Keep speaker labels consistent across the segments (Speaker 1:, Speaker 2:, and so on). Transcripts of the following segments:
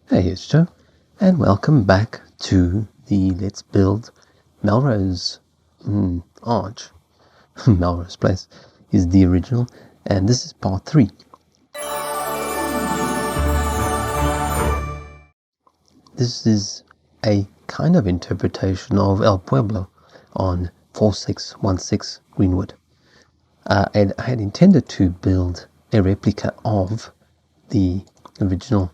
Speaker 1: Hey, it's Joe, and welcome back to the Let's Build Melrose Arch. Melrose Place is the original, and this is part 3. This is a kind of interpretation of El Pueblo on 4616 Greenwood. And I had intended to build a replica of the original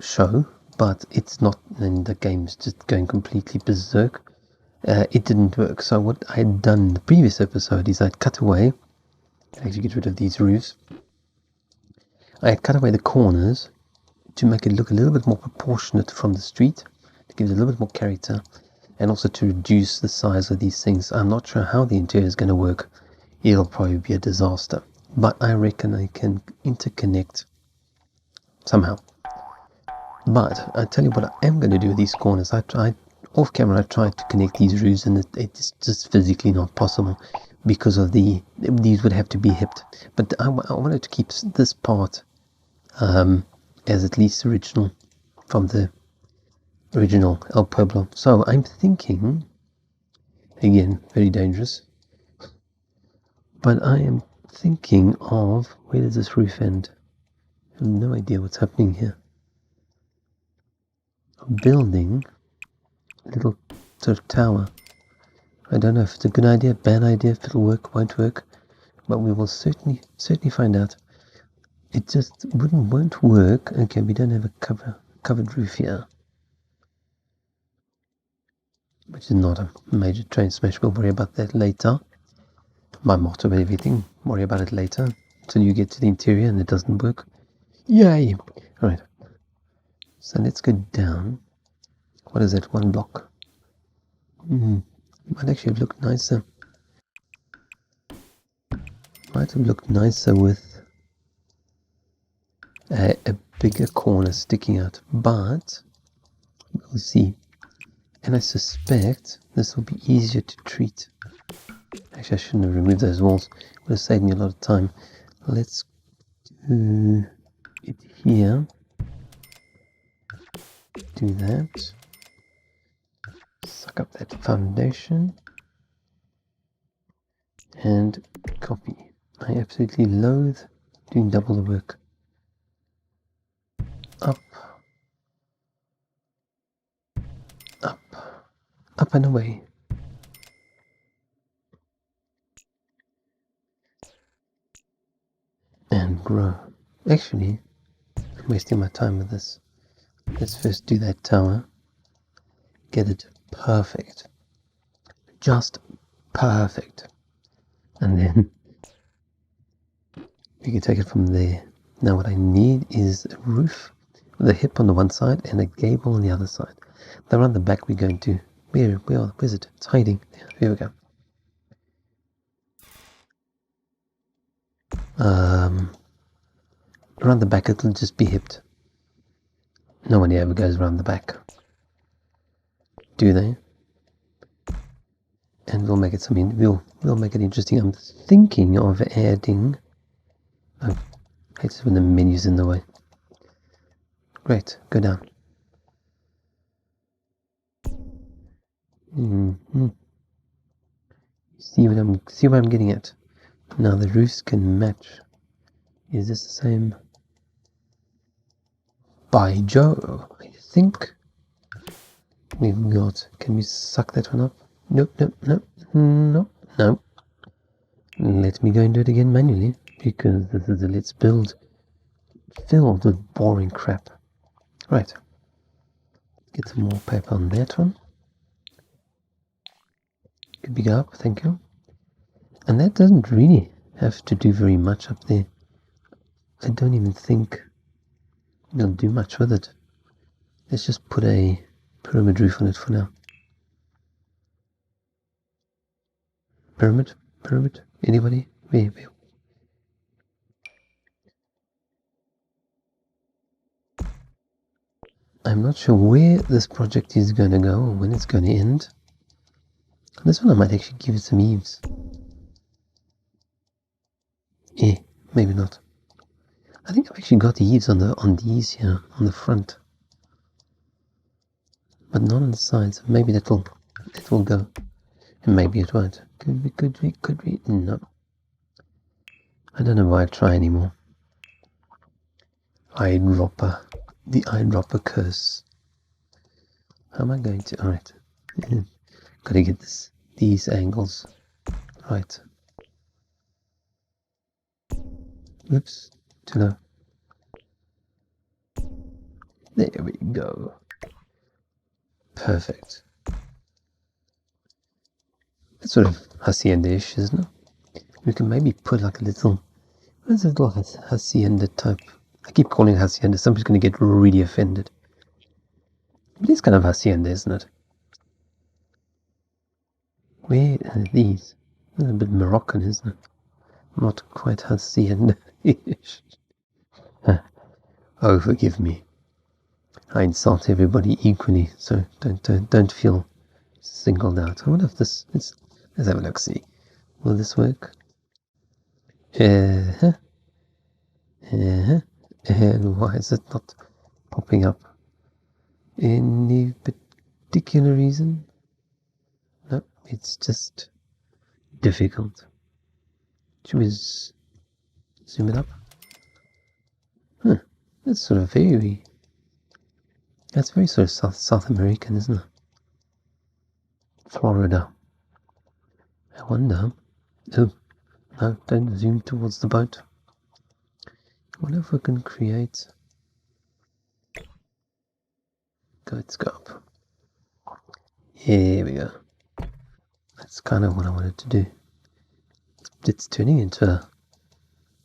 Speaker 1: show, but it's not, and the game's just going completely berserk. It didn't work. So what I had done in the previous episode is I'd cut away, actually get rid of these roofs, I had cut away the corners to make it look a little bit more proportionate from the street, to give it a little bit more character, and also to reduce the size of these things. I'm not sure how the interior is going to work. It'll probably be a disaster, but I reckon I can interconnect somehow. But I tell you what I am going to do with these corners. Off camera I tried to connect these roofs, and it's just physically not possible because of these would have to be hipped. But I wanted to keep this part as at least original from the original El Pueblo. So I'm thinking, again, very dangerous, but I am thinking of, where does this roof end? I have no idea what's happening here. Building a little sort of tower. I don't know if it's a good idea, bad idea, if it'll work, won't work, but we will certainly find out. It just won't work. Okay, we don't have a covered roof here, which is not a major train smash. We'll worry about that later. My motto of everything: worry about it later, until you get to the interior and it doesn't work. Yay! Alright, so let's go down. What is that? 1 block. Might actually have looked nicer. Might have looked nicer with a bigger corner sticking out, but we'll see. And I suspect this will be easier to treat. Actually, I shouldn't have removed those walls. It would have saved me a lot of time. Let's do it here. Do that. Suck up that foundation. And copy. I absolutely loathe doing double the work. Up. Up. Up and away. And grow. Actually, I'm wasting my time with this. Let's first do that tower. Get it perfect. Just perfect. And then we can take it from there. Now what I need is a roof with a hip on the one side and a gable on the other side. Now around the back we're going to, where's it? It's hiding. Here we go. Around the back it'll just be hipped. No one ever goes around the back, do they? And we'll make it something. We'll make it interesting. I'm thinking of adding. I hate it when the menu's in the way. Great, go down. See what I'm getting at. Now the roofs can match. Is this the same? By Joe, I think we've got. Can we suck that one up? Nope. Let me go and do it again manually, because this is a Let's Build filled with boring crap. Right. Get some more paper on that one. Could be up, thank you. And that doesn't really have to do very much up there. I don't even think we'll do much with it. Let's just put a pyramid roof on it for now. Pyramid? Anybody? Where? I'm not sure where this project is going to go or when it's going to end. This one I might actually give it some eaves. Maybe not. I think I've actually got the eaves on these here on the front, but not on the sides. Maybe it will go, and maybe it won't. Could be. No, I don't know why I try anymore. Eyedropper, the eyedropper curse. How am I going to? All right, gotta get these angles right. Oops, too low. There we go. Perfect. That's sort of hacienda-ish, isn't it? We can maybe put like a little, what's a little hacienda type? I keep calling it hacienda. Somebody's going to get really offended. But it's kind of hacienda, isn't it? Where are these? A little bit Moroccan, isn't it? Not quite hacienda-ish. Oh, forgive me. I insult everybody equally, so don't feel singled out. I wonder if this. Let's have a look. See, will this work? And why is it not popping up? Any particular reason? No, it's just difficult. Should we zoom it up? Huh, that's sort of very. That's very sort of South American, isn't it? Florida. I wonder. Oh, no, don't zoom towards the boat. I wonder if we can create. Let's go up. Here we go. That's kind of what I wanted to do. It's turning into a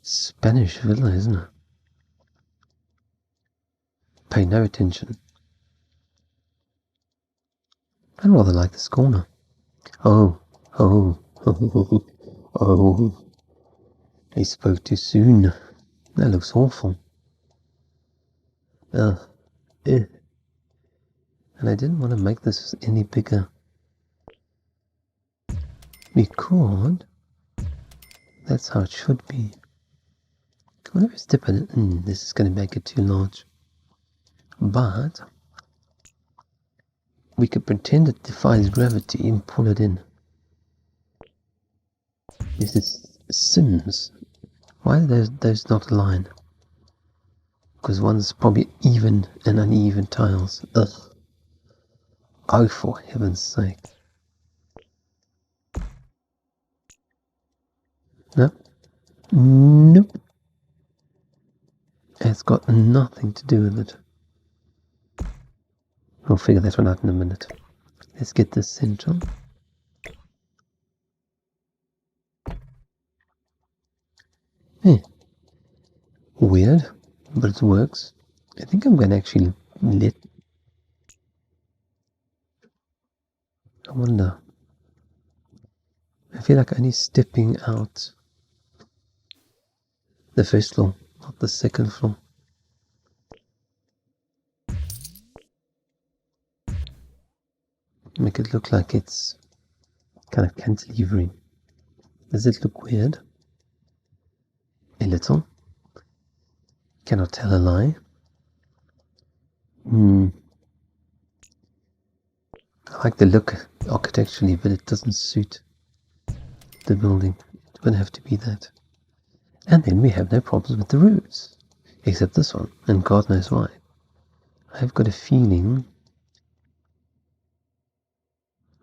Speaker 1: Spanish villa, isn't it? Pay no attention. I rather like this corner. Oh. I spoke too soon. That looks awful. And I didn't want to make this any bigger. Because that's how it should be. Whenever I step in it, this is going to make it too large. But we could pretend it defies gravity and pull it in. This is Sims. Why are those not aligned? Because one's probably even and uneven tiles. Ugh. Oh, for heaven's sake. Nope. It's got nothing to do with it. We'll figure that one out in a minute. Let's get this central. Weird, but it works. I think I'm going to actually let... I wonder. I feel like only stepping out the first floor, not the second floor. Make it look like it's kind of cantilevering. Does it look weird? A little. Cannot tell a lie. I like the look architecturally, but it doesn't suit the building. It's going to have to be that. And then we have no problems with the roofs, except this one, and God knows why. I've got a feeling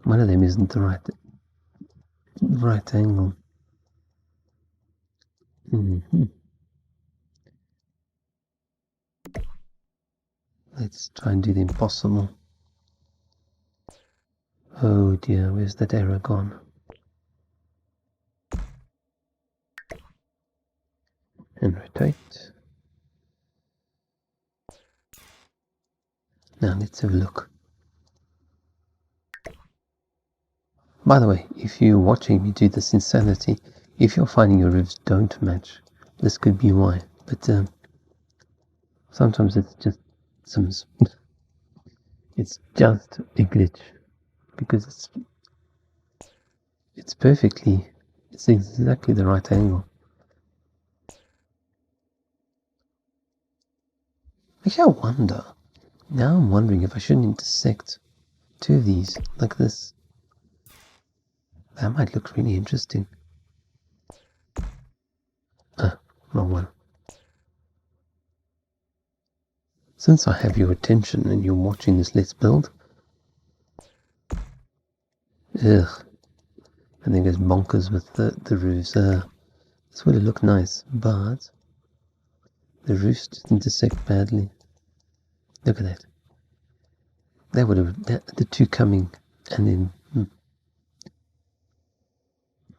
Speaker 1: one of them isn't the right angle. Let's try and do the impossible. Oh dear, where's that arrow gone? And rotate. Now let's have a look. By the way, if you're watching me do this insanity, if you're finding your roofs don't match, this could be why. But sometimes it's just Sims. It's just a glitch, because it's exactly the right angle. Actually, I wonder. Now I'm wondering if I shouldn't intersect two of these like this. That might look really interesting. Wrong one. Since I have your attention and you're watching this Let's Build, ugh, I think it's bonkers with the roofs. This would have looked nice, but the roofs just intersect badly. Look at that. That would have the two coming, and then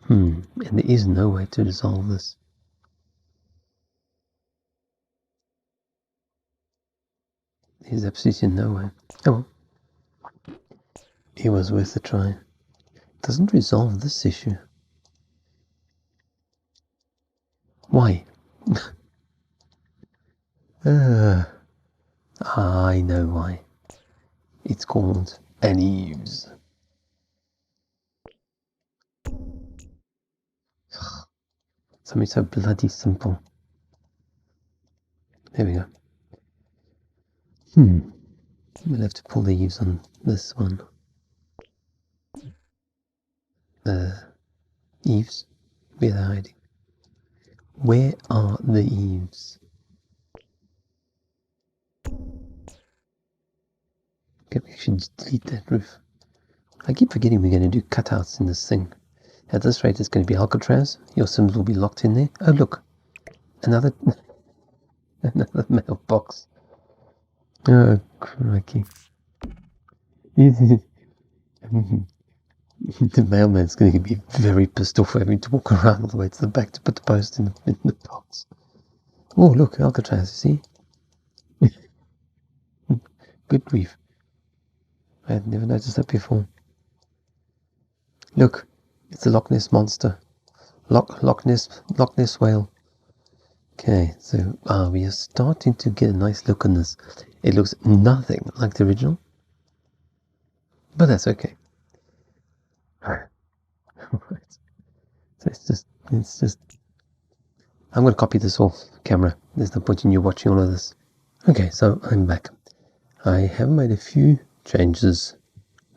Speaker 1: and there is no way to resolve this. There's absolutely no way. Oh well. It was worth a try. Doesn't resolve this issue. Why? I know why. It's called an eaves. Something so bloody simple. There we go. We'll have to pull the eaves on this one. Eaves? Where are they hiding? Where are the eaves? Okay, we should delete that roof. I keep forgetting we're going to do cutouts in this thing. At this rate, it's going to be Alcatraz. Your Sims will be locked in there. Oh, look. Another mailbox. Oh, crikey. The mailman's going to be very pissed off having to walk around all the way to the back to put the post in the box. Oh, look, Alcatraz, you see? Good grief. I had never noticed that before. Look, it's a Loch Ness monster. Loch Ness whale. Okay, so we are starting to get a nice look on this. It looks nothing like the original, but that's okay. Right. So it's just. I'm going to copy this off camera. There's no point in you watching all of this. Okay, so I'm back. I have made a few changes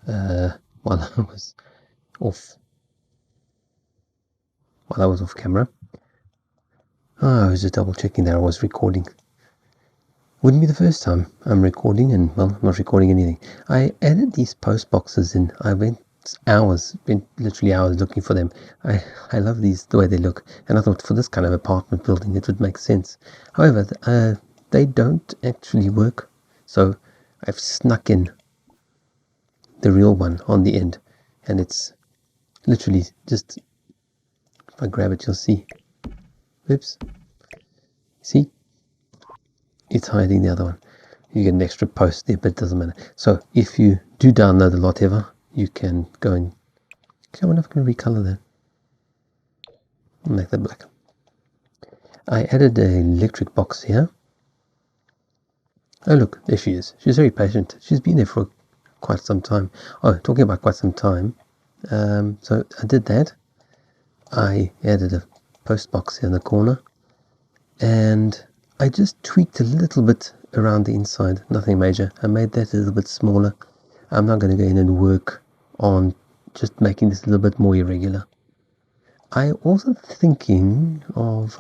Speaker 1: while I was off. Camera. I was just double checking that I was recording. Wouldn't be the first time I'm recording, and well, I'm not recording anything. I added these post boxes in. I spent literally hours looking for them. I love these, the way they look, and I thought for this kind of apartment building it would make sense. However, they don't actually work, so I've snuck in the real one on the end, and it's literally just, if I grab it you'll see. Oops. See? It's hiding the other one. You get an extra post there, but it doesn't matter. So if you do download the lot ever, you can go and... I wonder if I can recolor that. Make that black. I added an electric box here. Oh look, there she is. She's very patient. She's been there for quite some time. Oh, talking about quite some time. So I did that. I added a post box here in the corner. And I just tweaked a little bit around the inside, nothing major. I made that a little bit smaller. I'm not going to go in and work on just making this a little bit more irregular. I'm also thinking of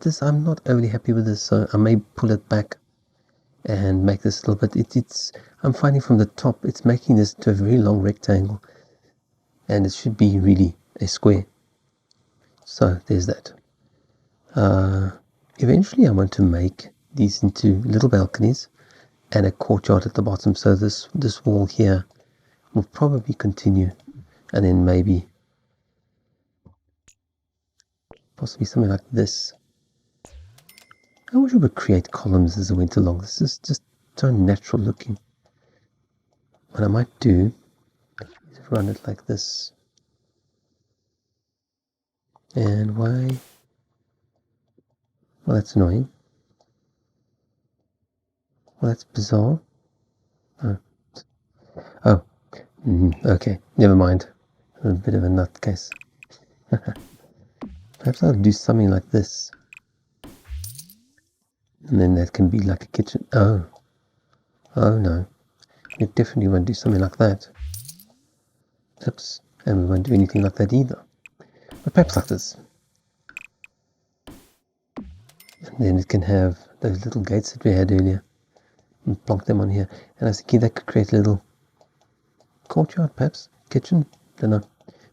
Speaker 1: this. I'm not overly happy with this, so I may pull it back and make this a little bit. I'm finding from the top it's making this to a very long rectangle, and it should be really a square. So there's that. Eventually I want to make these into little balconies and a courtyard at the bottom, so this wall here will probably continue, and then maybe possibly something like this. I wish I would create columns as I went along. This is just so natural looking. What I might do is run it like this. And why? Well, that's annoying. Well, that's bizarre. Oh. Okay, never mind. I'm a bit of a nutcase. Perhaps I'll do something like this. And then that can be like a kitchen. Oh no. You definitely won't do something like that. Oops. And we won't do anything like that either. But perhaps like this. And then it can have those little gates that we had earlier. And plonk them on here. And I was thinking that could create a little courtyard, perhaps. Kitchen. Don't know.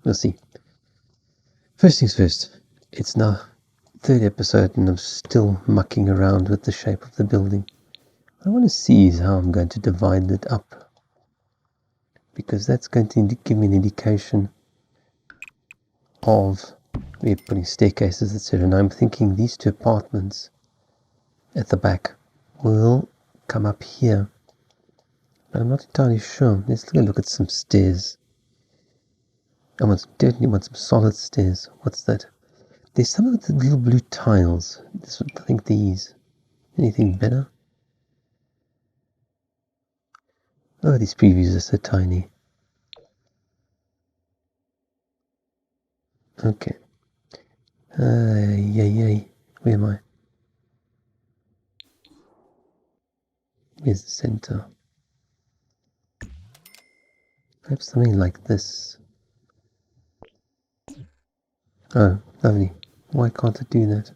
Speaker 1: We'll see. First things first. It's now third episode and I'm still mucking around with the shape of the building. What I want to see is how I'm going to divide it up, because that's going to give me an indication of we're putting staircases, etc. And I'm thinking these two apartments at the back will come up here, but I'm not entirely sure. Let's look at some stairs. I definitely want some solid stairs. What's that? There's some of the little blue tiles. I think these. Anything better? Oh, these previews are so tiny. Okay. Yay. Where am I? Where's the center? Perhaps something like this. Oh, lovely. Why can't I do that?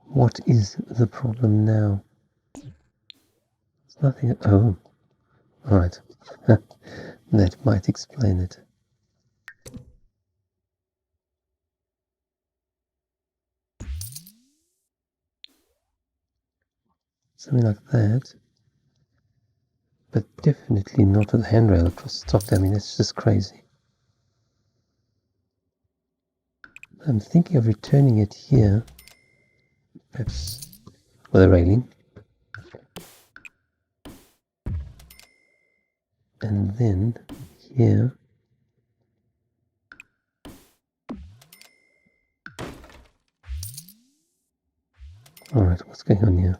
Speaker 1: What is the problem now? It's nothing. Oh, alright. That might explain it. Something like that. But definitely not with a handrail across the top. I mean, that's just crazy. I'm thinking of returning it here. Perhaps with a railing. And then here. Alright, what's going on here?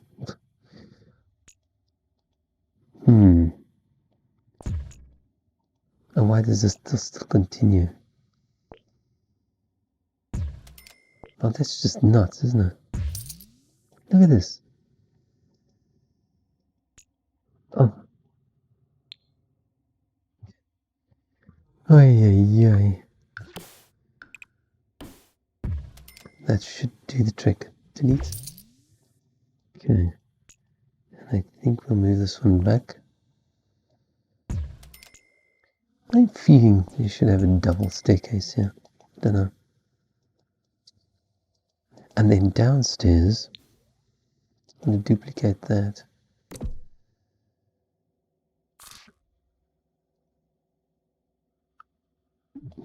Speaker 1: And why does this still continue? Oh, that's just nuts, isn't it? Look at this. Oh. Ay. That should do the trick. Delete. Okay. And I think we'll move this one back. I'm feeling you should have a double staircase here. Don't know. And then downstairs, I'm going to duplicate that.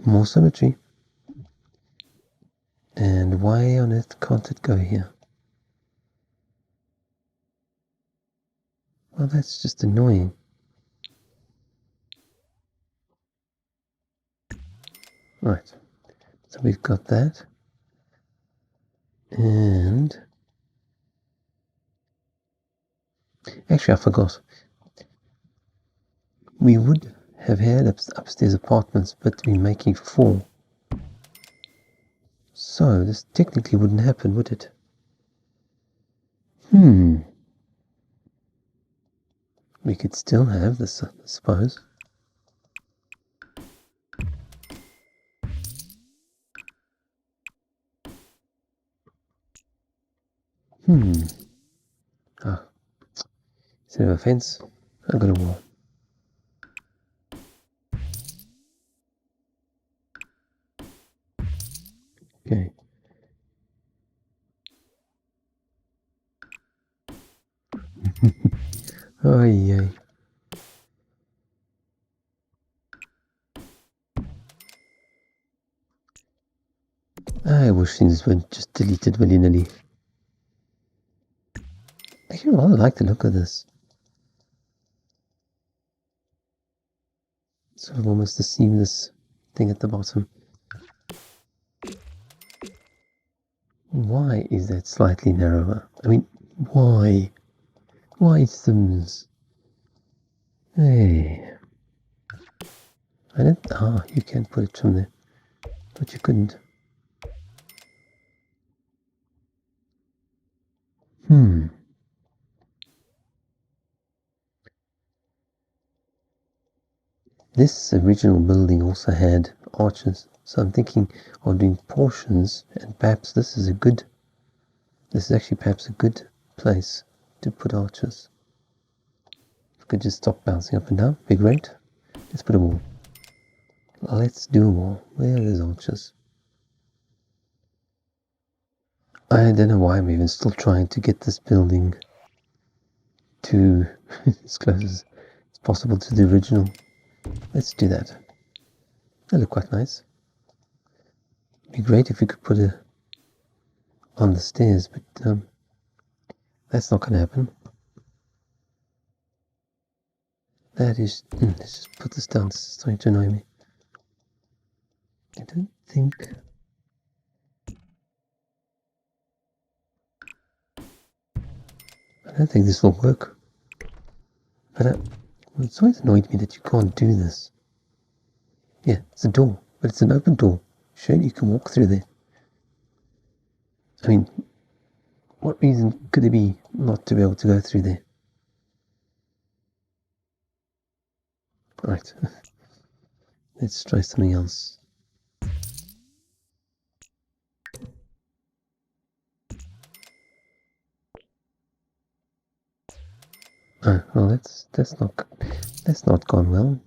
Speaker 1: More symmetry. And why on earth can't it go here? Well, that's just annoying. Right. So we've got that. And actually, I forgot. We would have had upstairs apartments, but we're making 4. So this technically wouldn't happen, would it? We could still have this, I suppose. Ah, instead of a fence, I've got a wall. Okay. Oh, yay. I wish things weren't just deleted willy-nilly. I actually rather like the look of this. Sort of almost the seamless thing at the bottom. Why is that slightly narrower? I mean, why? Why Sims? Hey. I don't. Ah, you can put it from there. But you couldn't. This original building also had arches, so I'm thinking of doing portions, and perhaps this is actually perhaps a good place to put arches. If I could just stop bouncing up and down, be great. Let's put a wall. Let's do a wall. Where are those arches? I don't know why I'm even still trying to get this building to as close as possible to the original. Let's do that. They look quite nice. It'd be great if we could put it on the stairs, but that's not going to happen. That is... let's just put this down. It's starting to annoy me. I don't think... this will work. But it's always annoyed me that you can't do this. Yeah, it's a door, but it's an open door. Sure, you can walk through there. I mean, what reason could there be not to be able to go through there? Right. Let's try something else. Oh, well, that's not gone well.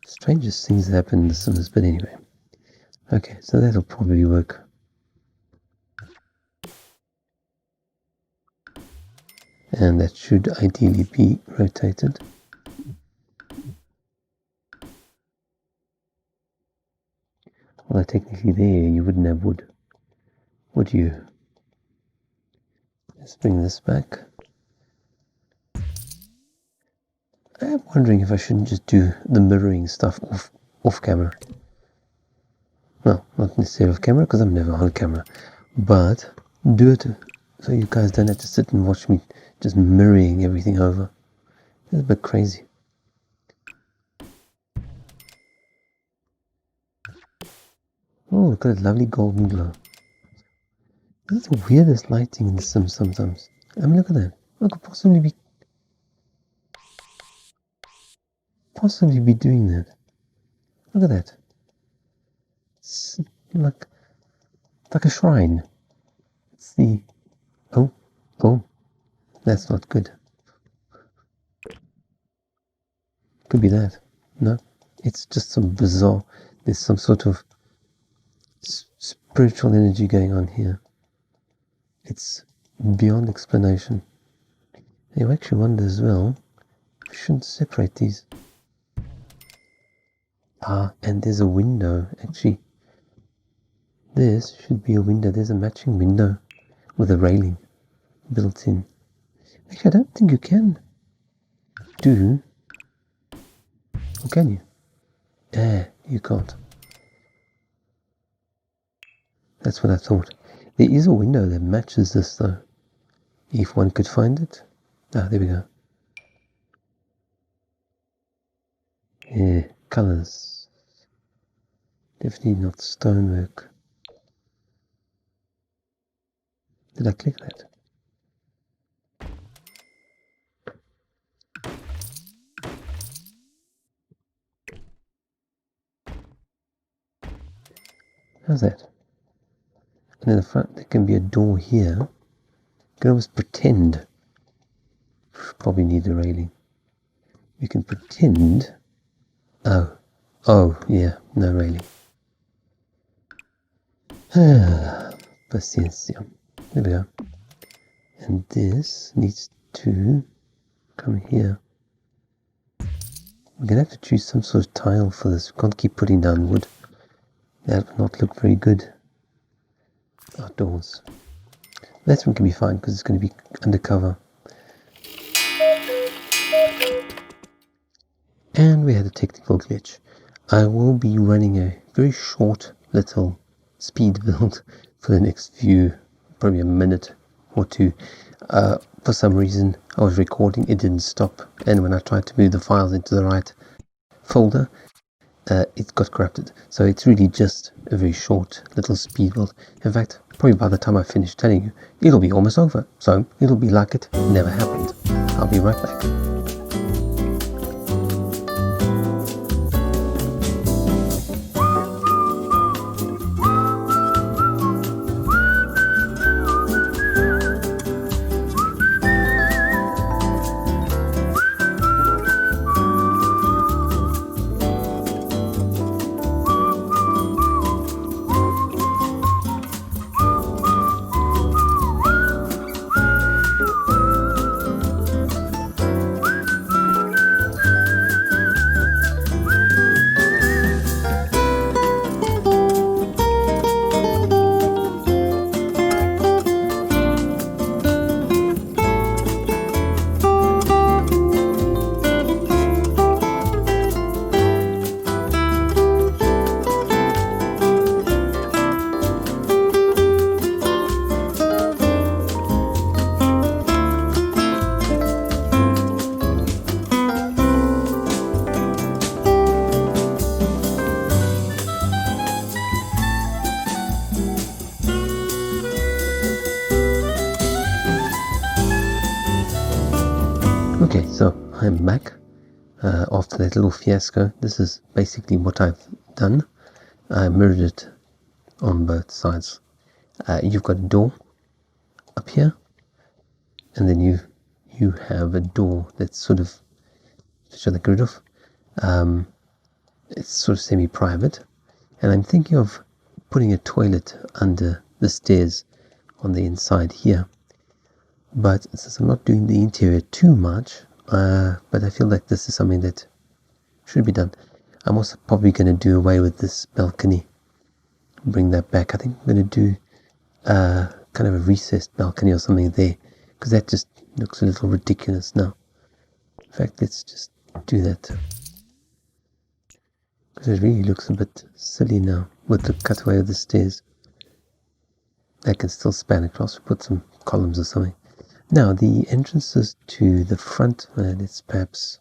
Speaker 1: Strangest things happen in The Sims, but anyway. Okay, so that'll probably work. And that should ideally be rotated. Although technically there you wouldn't have wood, would you? Let's bring this back. I'm wondering if I shouldn't just do the mirroring stuff off camera. Well, not necessarily off camera because I'm never on camera, but do it so you guys don't have to sit and watch me just mirroring everything over. It's a bit crazy. Oh, look at that lovely golden glow. This is the weirdest lighting in The Sims sometimes. I mean, look at that. What could possibly be doing that? Look at that. It's like a shrine. Let's see. Oh, that's not good. Could be that. No, it's just some bizarre. There's some sort of spiritual energy going on here. It's beyond explanation. You actually wonder as well, we shouldn't separate these. And there's a window, actually. This should be a window. There's a matching window with a railing built in. Actually, I don't think you can do... Or can you? You can't. That's what I thought. There is a window that matches this though. If one could find it. There we go. Yeah, colours. Definitely not stonework. Did I click that? How's that? And in the front there can be a door here. You can almost pretend. Probably need a railing. You can pretend. Oh, yeah, no railing. Paciencia. There we go. And this needs to come here. We're going to have to choose some sort of tile for this. We can't keep putting down wood. That would not look very good outdoors. This one can be fine because it's going to be undercover. And we had a technical glitch. I will be running a very short little speed build for the next few, probably a minute or two. For some reason I was recording, it didn't stop, and when I tried to move the files into the right folder, it got corrupted. So it's really just a very short little speed build. In fact, probably by the time I finish telling you, it'll be almost over. So it'll be like it never happened. I'll be right back. Okay, so I'm back after that little fiasco. This is basically what I've done. I mirrored it on both sides. You've got a door up here, and then you have a door that's sort of, which I get rid of. It's sort of semi-private, and I'm thinking of putting a toilet under the stairs on the inside here. But since I'm not doing the interior too much, but I feel like this is something that should be done. I'm also probably going to do away with this balcony, bring that back. I think I'm going to do kind of a recessed balcony or something there, because that just looks a little ridiculous now. In fact, let's just do that, because it really looks a bit silly now with the cutaway of the stairs. I can still span across, put some columns or something. Now, the entrances to the front, let's perhaps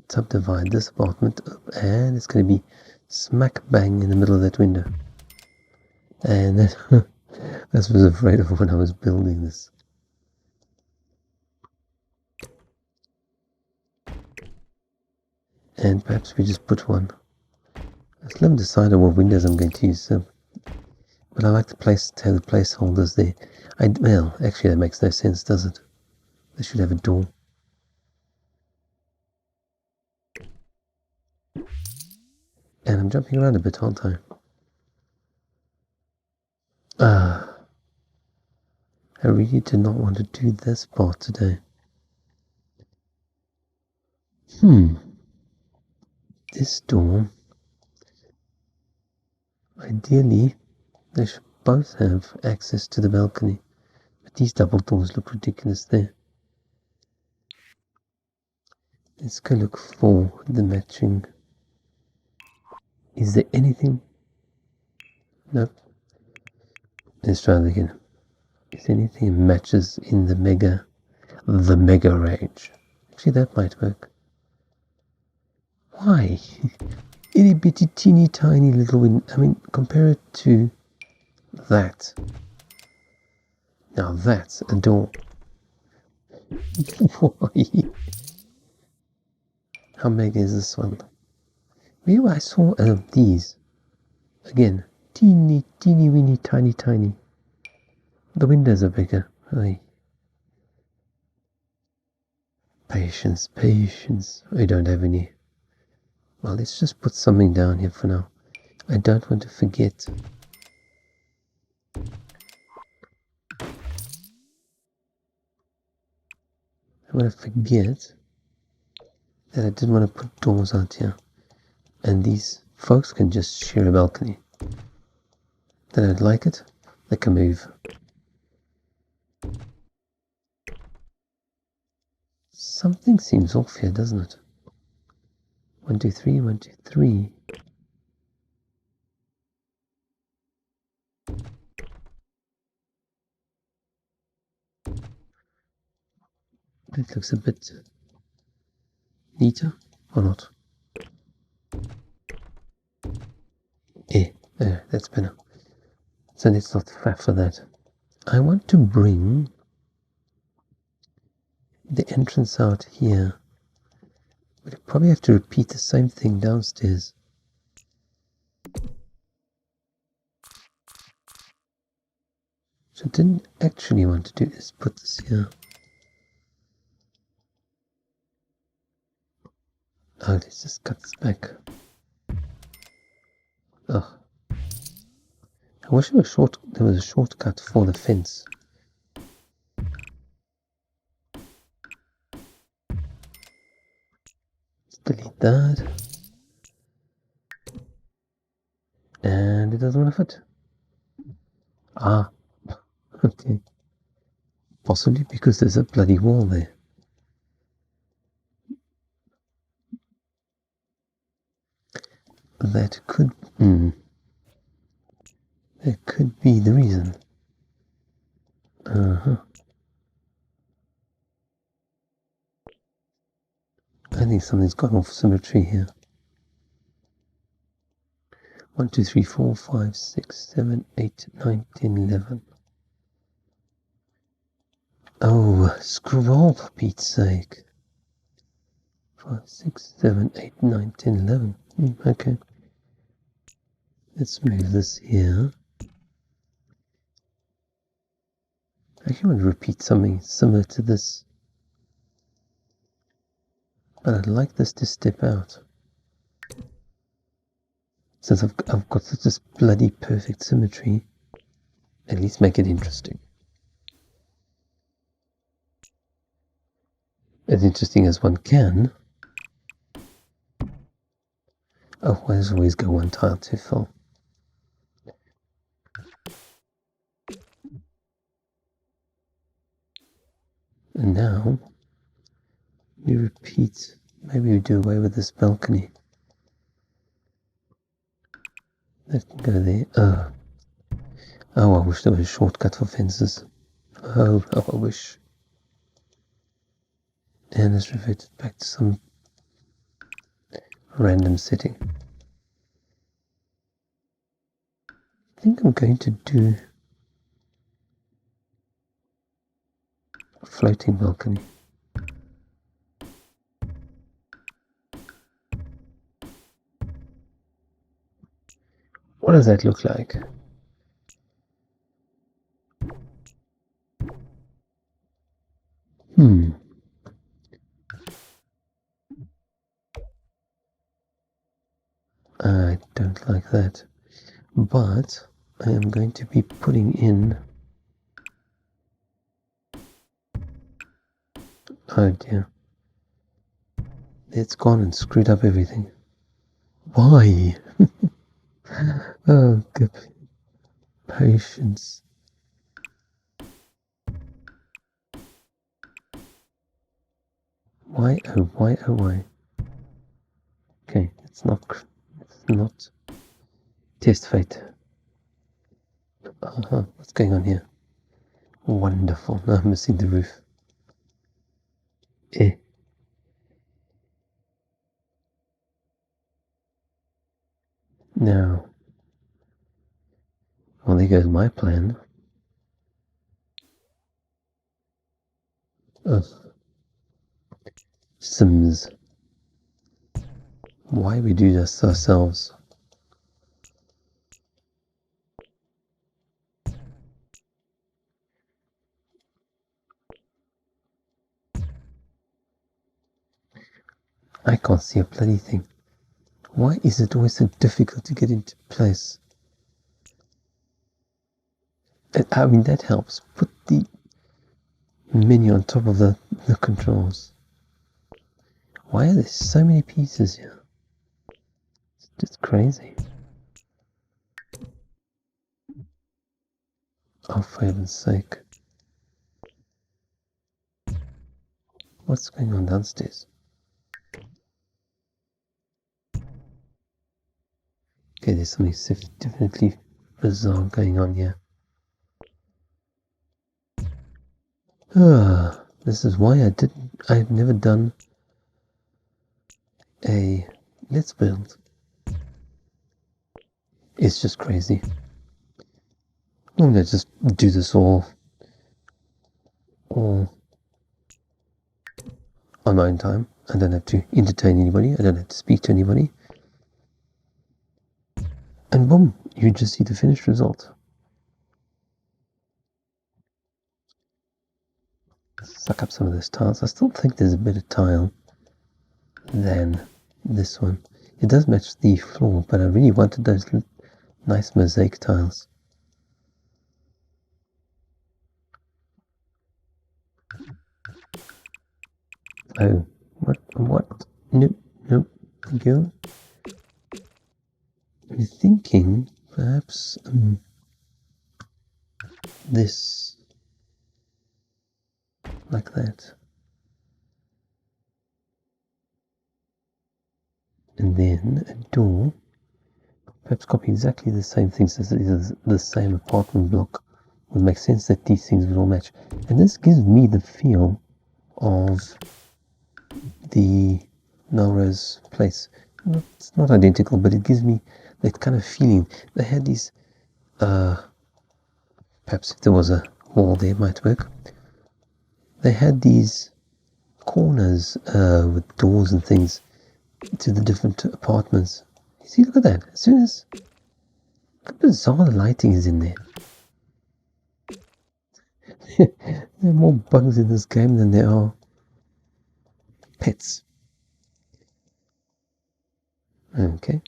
Speaker 1: subdivide this apartment up, and it's going to be smack bang in the middle of that window. And that, that's what I was afraid of when I was building this. And perhaps we just put one. I still haven't decided what windows I'm going to use, but I like to have the placeholders there. Well, actually that makes no sense, does it? They should have a door. And I'm jumping around a bit, aren't I? I really did not want to do this part today. This door, ideally, they should both have access to the balcony. But these double doors look ridiculous there. Let's go look for the matching. Is there anything? Nope. Let's try that again. Is there anything that matches in the mega range? Actually, that might work. Why? Itty bitty teeny tiny little window. I mean, compare it to that. Now that's a door. Why? How mega is this one? Maybe I saw these. Again, teeny weeny tiny. The windows are bigger. Aye. Patience. I don't have any. Well, let's just put something down here for now. I don't want to forget. I want to forget that I didn't want to put doors out here. And these folks can just share a balcony. They don't like it, they can move. Something seems off here, doesn't it? 1, 2, 3, 1, 2, 3. That looks a bit neater, or not? There, that's better. So let's not faff for that. I want to bring the entrance out here. But I probably have to repeat the same thing downstairs. So I didn't actually want to do this. Put this here. Oh, let's just cut this back. Ugh. I wish there was a shortcut for the fence. Let's delete that. And it doesn't want to fit. Ah, okay. Possibly because there's a bloody wall there. That could be the reason. I think something's gone off symmetry here. 1, 2, 3, 4, 5, 6, 7, 8, 9, 10, 11. Oh, scroll for Pete's sake. 5, 6, 7, 8, 9, 10, 11. Okay. Let's move this here. I actually want to repeat something similar to this. But I'd like this to step out. Since I've got such this bloody perfect symmetry, at least make it interesting. As interesting as one can. Oh, why does it always go one tile too full? And now, we repeat. Maybe we do away with this balcony. That can go there. Oh, I wish there was a shortcut for fences. Oh, I wish. And let's revert it back to some random setting. I think I'm going to do a floating balcony. What does that look like? I don't like that. But I am going to be putting in... Oh dear. It's gone and screwed up everything. Why? Oh, good patience. Why? Oh, why? Oh, why? Okay, it's not test fate. What's going on here? Wonderful. Now I'm missing the roof. Now, well, there goes my plan. Sims. Why we do this ourselves? I can't see a bloody thing. Why is it always so difficult to get into place? I mean, that helps. Put the menu on top of the controls. Why are there so many pieces here? It's just crazy. Oh, for heaven's sake. What's going on downstairs? Okay, there's something definitely bizarre going on here. This is why I've never done a let's build It's just crazy. I'm gonna just do this all on my own time. I don't have to entertain anybody. I don't have to speak to anybody. And boom, you just see the finished result. Suck up some of those tiles. I still think there's a better tile than this one. It does match the floor, but I really wanted those nice mosaic tiles. Oh, what? Nope, thank you. I'm thinking perhaps this, like that. And then a door, perhaps copy exactly the same things as it is the same apartment block. Would make sense that these things would all match. And this gives me the feel of the Melrose Place. It's not identical, but it gives me that kind of feeling. They had these, perhaps if there was a wall there it might work. They had these corners with doors and things to the different apartments. You see, look at that. As soon as, look how bizarre the lighting is in there. There are more bugs in this game than there are pets. Okay.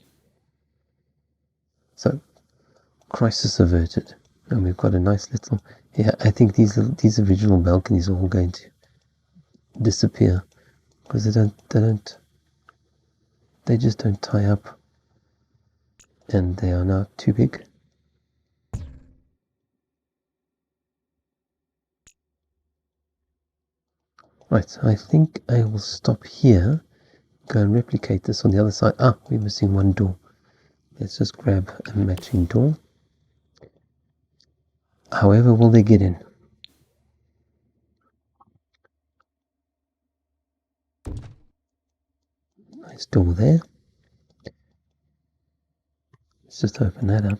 Speaker 1: So, crisis averted. And we've got a nice little... Yeah, I think these original balconies are all going to disappear because they just don't tie up, and they are now too big. Right, so I think I will stop here, go and replicate this on the other side. Ah, we're missing one door. Let's just grab a matching door. However will they get in? Nice door there. Let's just open that up.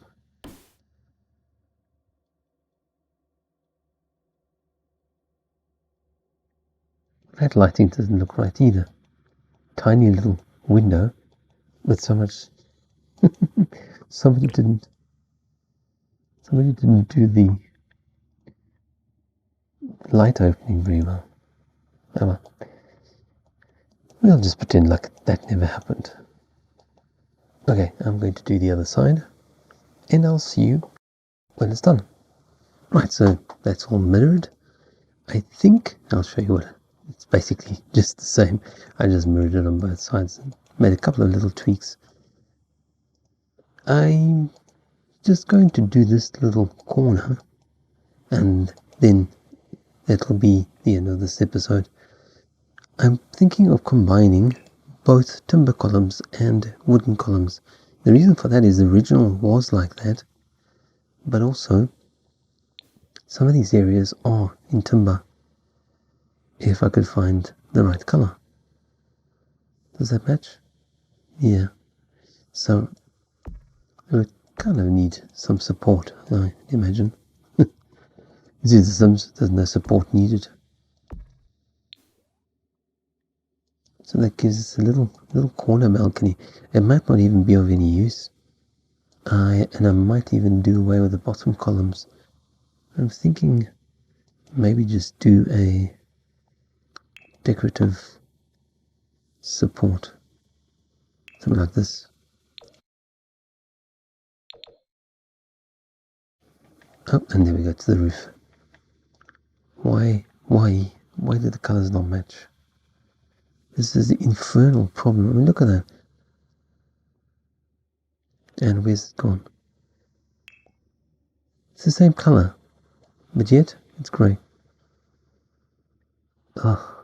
Speaker 1: That lighting doesn't look right either. Tiny little window with so much... somebody didn't do the light opening very well. Oh well. We'll just pretend like that never happened. Okay, I'm going to do the other side, and I'll see you when it's done. Right, so that's all mirrored. I think I'll show you what it's basically just the same. I just mirrored it on both sides and made a couple of little tweaks. I'm just going to do this little corner, and then that'll be the end of this episode. I'm thinking of combining both timber columns and wooden columns. The reason for that is the original was like that, but also some of these areas are in timber if I could find the right color. Does that match? Yeah. So it would kind of need some support, I imagine. See, there's no support needed. So that gives us a little corner balcony. It might not even be of any use. And I might even do away with the bottom columns. I'm thinking maybe just do a decorative support. Something like this. Oh, and there we go to the roof. Why did the colors not match? This is the infernal problem. I mean, look at that. And where's it gone? It's the same color, but yet it's grey. Oh.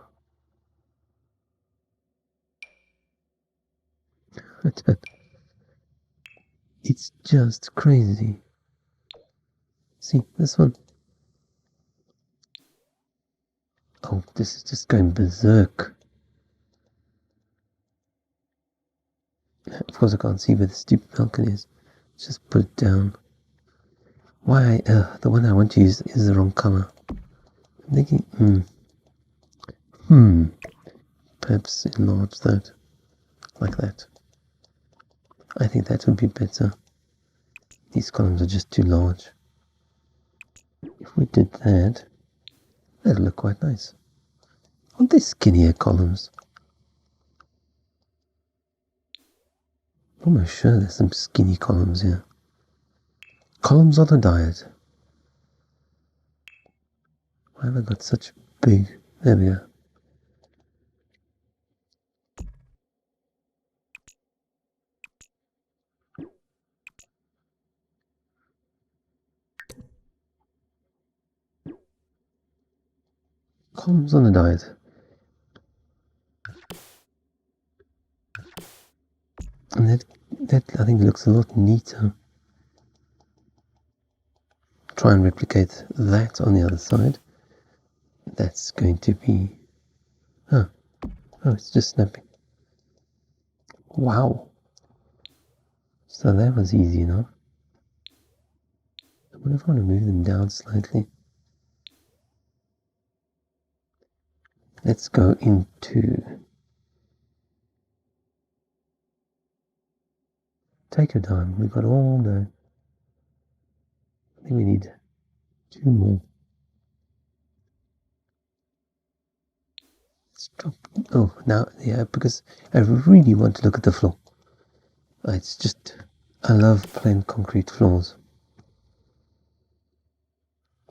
Speaker 1: It's just crazy. See, this one. Oh, this is just going berserk. Of course I can't see where the stupid balcony is. Just put it down. Why? The one I want to use is the wrong color. I'm thinking, perhaps enlarge that, like that. I think that would be better. These columns are just too large. If we did that, that'd look quite nice. Aren't they skinnier columns? Almost sure there's some skinny columns here. Columns on a diet. Why have I got such big... There we go. Columns on a diet. And that I think looks a lot neater. Try and replicate that on the other side. That's going to be... Oh, it's just snapping. Wow. So that was easy enough. I wonder if I want to move them down slightly. Let's go into... Take your time. We've got all day. I think we need 2 more. Stop. Oh, now, yeah, because I really want to look at the floor. It's just, I love plain concrete floors.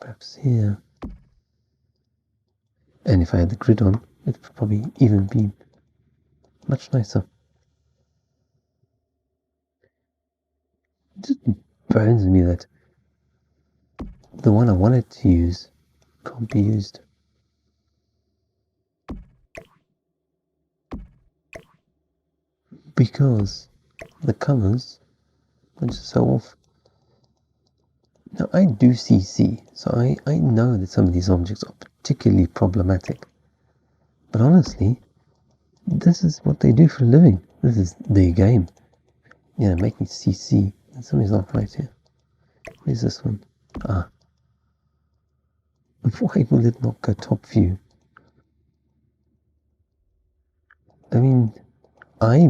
Speaker 1: Perhaps here. And if I had the grid on, it would probably even be much nicer. It just burns me that the one I wanted to use can't be used. Because the colors are just so off. Now I do CC, so I know that some of these objects are particularly problematic. But honestly, this is what they do for a living. This is their game. Yeah, making CC. Something's not right here. Where's this one? Ah. Why will it not go top view? I mean, I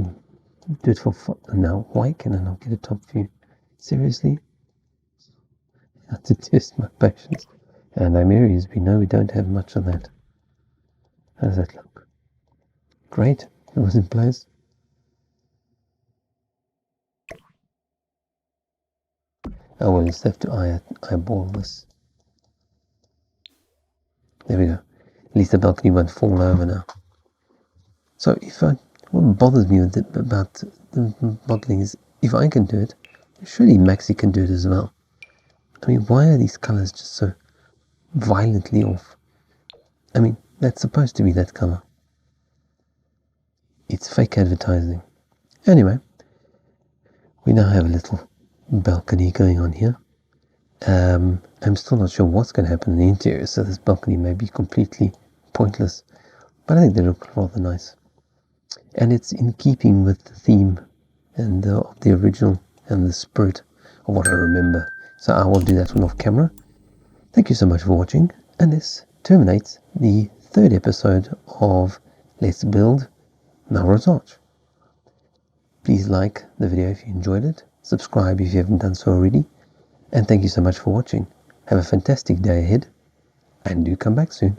Speaker 1: do it for fun. Now, why can I not get a top view? Seriously? I have to test my patience. And I'm areas we know we don't have much of that. How does that look? Great. It was in place. Oh well, you just have to eyeball this. There we go. At least the balcony won't fall over now. So what bothers me about the modeling is if I can do it, surely Maxi can do it as well. I mean, why are these colors just so violently off? I mean, that's supposed to be that color. It's fake advertising. Anyway, we now have a little balcony going on here. I'm still not sure what's going to happen in the interior, so this balcony may be completely pointless, but I think they look rather nice. And it's in keeping with the theme and of the original and the spirit of what I remember. So I will do that one off camera. Thank you so much for watching, and this terminates the 3rd episode of Let's Build Melrose Arch. Please like the video if you enjoyed it, subscribe if you haven't done so already, and thank you so much for watching. Have a fantastic day ahead, and do come back soon.